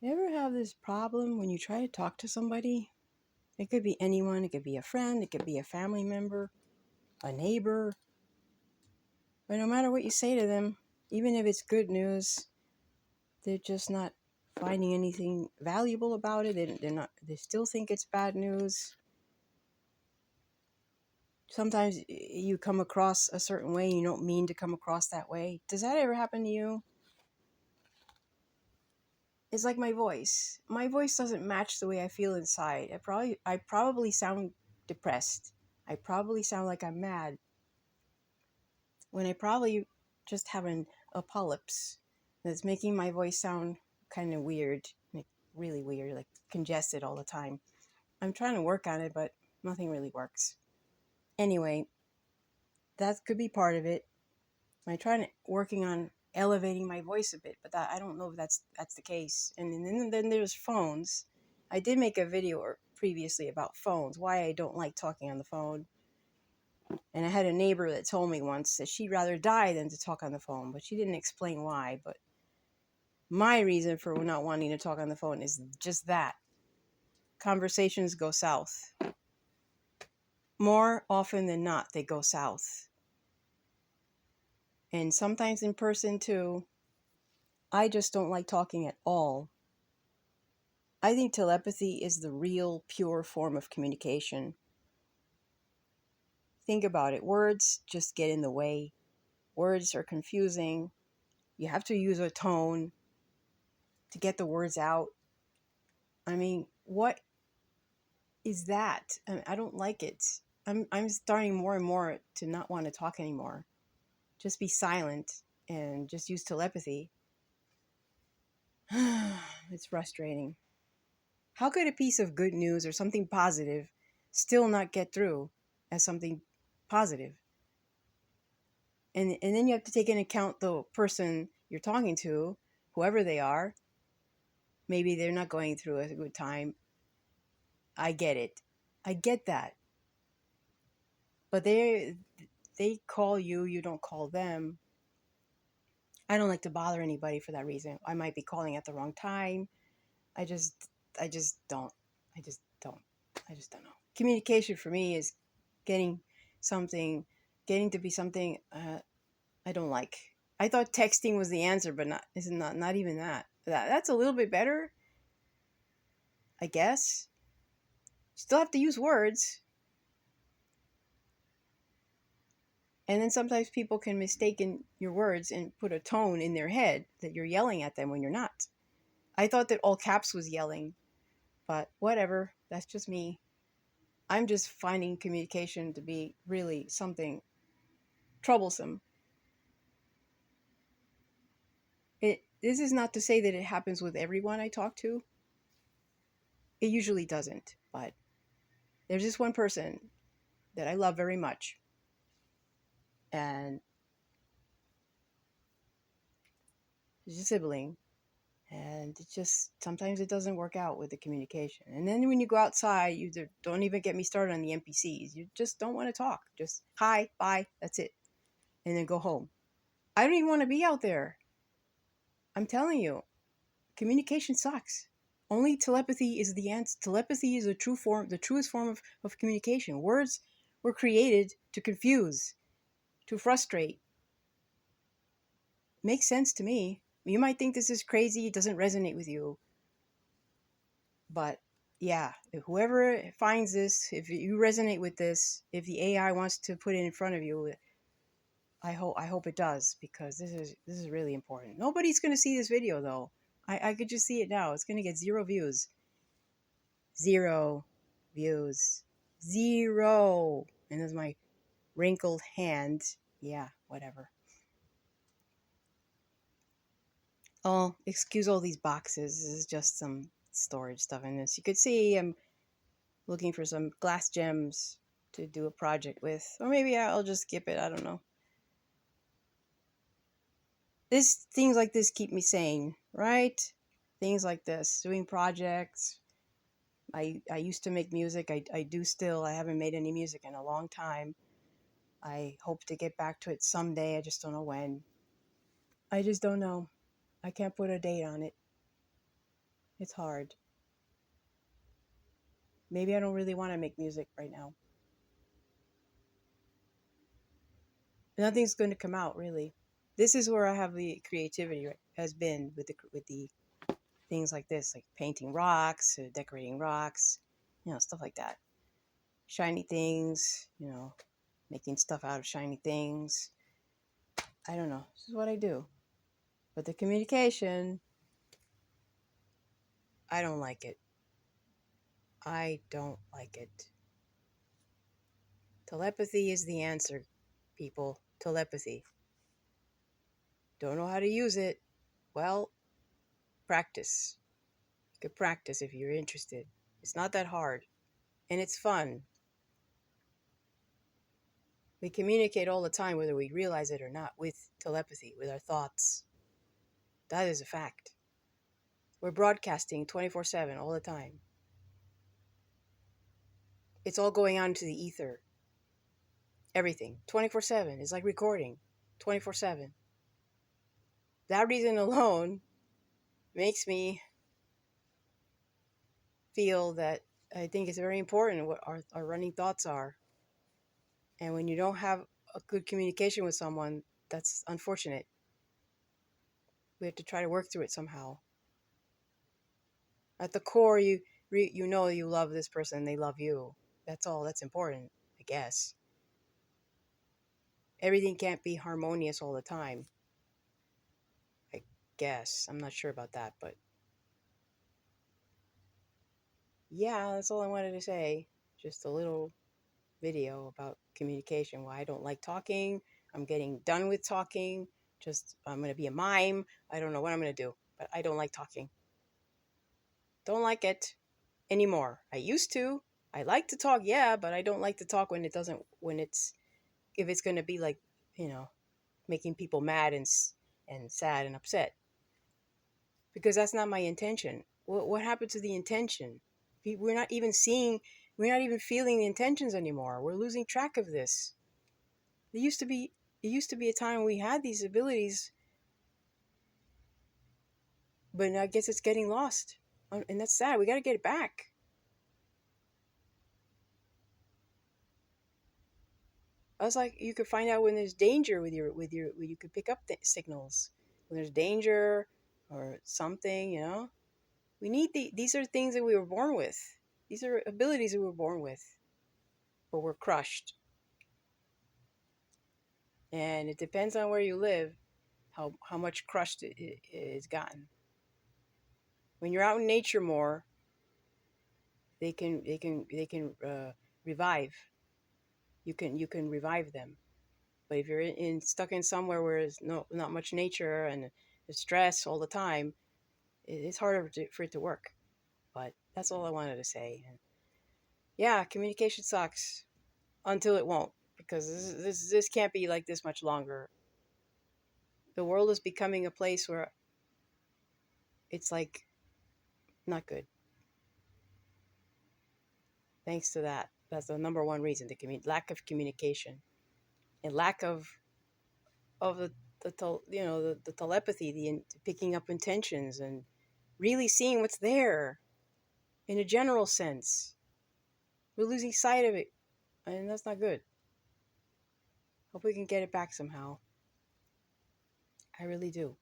You ever have this problem when you try to talk to somebody? It could be anyone, it could be a friend, it could be a family member, a neighbor. But no matter what you say to them, even if it's good news, they're just not finding anything valuable about it. They still think it's bad news. Sometimes you come across a certain way, you don't mean to come across that way. Does that ever happen to you? It's like my voice. My voice doesn't match the way I feel inside. I probably sound depressed. I probably sound like I'm mad when I probably just having a polyps that's making my voice sound kind of weird, like really weird, like congested all the time. I'm trying to work on it, but nothing really works. Anyway, that could be part of it. I'm trying to working on elevating my voice a bit, but that I don't know if that's the case. And then there's phones. I did make a video previously about phones, why I don't like talking on the phone. And I had a neighbor that told me once that she'd rather die than to talk on the phone, but she didn't explain why. But my reason for not wanting to talk on the phone is just that. Conversations go south. More often than not, they go south. And sometimes in person too. I just don't like talking at all. I think telepathy is the real, pure form of communication. Think about it. Words just get in the way. Words are confusing. You have to use a tone to get the words out. I mean, what is that? I don't like it. I'm starting more and more to not want to talk anymore. Just be silent and just use telepathy. It's frustrating. How could a piece of good news or something positive still not get through as something positive? And then you have to take into account the person you're talking to, whoever they are. Maybe they're not going through a good time. I get it. I get that. But they call you, you don't call them. I don't like to bother anybody for that reason. I might be calling at the wrong time. I just I just don't. I just don't. I just don't know. Communication for me is getting something, getting to be something I don't like. I thought texting was the answer, but not even that. That's a little bit better, I guess. Still have to use words. And then sometimes people can mistake your words and put a tone in their head that you're yelling at them when you're not. I thought that all caps was yelling, but whatever. That's just me. I'm just finding communication to be really something troublesome. This is not to say that it happens with everyone I talk to. It usually doesn't, but there's this one person that I love very much. And she's a sibling. And it just, sometimes it doesn't work out with the communication. And then when you go outside, don't even get me started on the NPCs. You just don't want to talk. Just hi, bye, that's it. And then go home. I don't even want to be out there. I'm telling you, communication sucks. Only telepathy is the answer. Telepathy is the truest form of communication. Words were created to confuse, to frustrate. Makes sense to me. You might think this is crazy, it doesn't resonate with you. But yeah, if whoever finds this, if you resonate with this, if the AI wants to put it in front of you, I hope it does, because this is really important. Nobody's gonna see this video though. I could just see it now. It's gonna get 0 views. 0 views. 0. And there's my wrinkled hand. Yeah, whatever. Oh, excuse all these boxes. This is just some storage stuff in this. You could see I'm looking for some glass gems to do a project with. Or maybe I'll just skip it. I don't know. Things like this keep me sane, right? Things like this. Doing projects. I used to make music. I do still. I haven't made any music in a long time. I hope to get back to it someday. I just don't know when. I just don't know. I can't put a date on it. It's hard. Maybe I don't really want to make music right now. Nothing's going to come out really. This is where I have the creativity, right, has been with the things like this, like painting rocks, decorating rocks, stuff like that. Shiny things, making stuff out of shiny things. I don't know. This is what I do. But the communication, I don't like it. I don't like it. Telepathy is the answer, people. Telepathy. Don't know how to use it? Well, practice. You could practice if you're interested. It's not that hard. And it's fun. We communicate all the time, whether we realize it or not, with telepathy, with our thoughts. That is a fact. We're broadcasting 24/7 all the time. It's all going out into the ether. Everything. 24/7. It's like recording. 24/7. That reason alone makes me feel that I think it's very important what our running thoughts are. And when you don't have a good communication with someone, that's unfortunate. We have to try to work through it somehow. At the core, you know you love this person, they love you. That's all that's important, I guess. Everything can't be harmonious all the time, I guess. I'm not sure about that, but yeah, that's all I wanted to say. Just a little video about communication, why I don't like talking. I'm getting done with talking. Just, I'm going to be a mime. I don't know what I'm going to do, but I don't like talking. Don't like it anymore. I used to. I like to talk, yeah, but I don't like to talk when it doesn't, if it's going to be like, you know, making people mad and sad and upset. Because that's not my intention. What happened to the intention? We're not even seeing, we're not even feeling the intentions anymore. We're losing track of this. There used to be it used to be a time when we had these abilities, but I guess it's getting lost, and that's sad. We got to get it back. I was like, you could find out when there's danger when you could pick up the signals when there's danger or something. We need these are things that we were born with. These are abilities that we were born with, but we're crushed. And it depends on where you live, how much crushed it is gotten. When you're out in nature more, they can revive. You can revive them. But if you're stuck in somewhere where there's not much nature and there's stress all the time, it's harder for it to work. But that's all I wanted to say. And yeah, communication sucks until it won't, because this can't be like this much longer. The world is becoming a place where it's like not good. Thanks to that, that's the number one reason: the lack of communication and lack of the telepathy, the picking up intentions and really seeing what's there in a general sense. We're losing sight of it, and that's not good. Hope we can get it back somehow. I really do.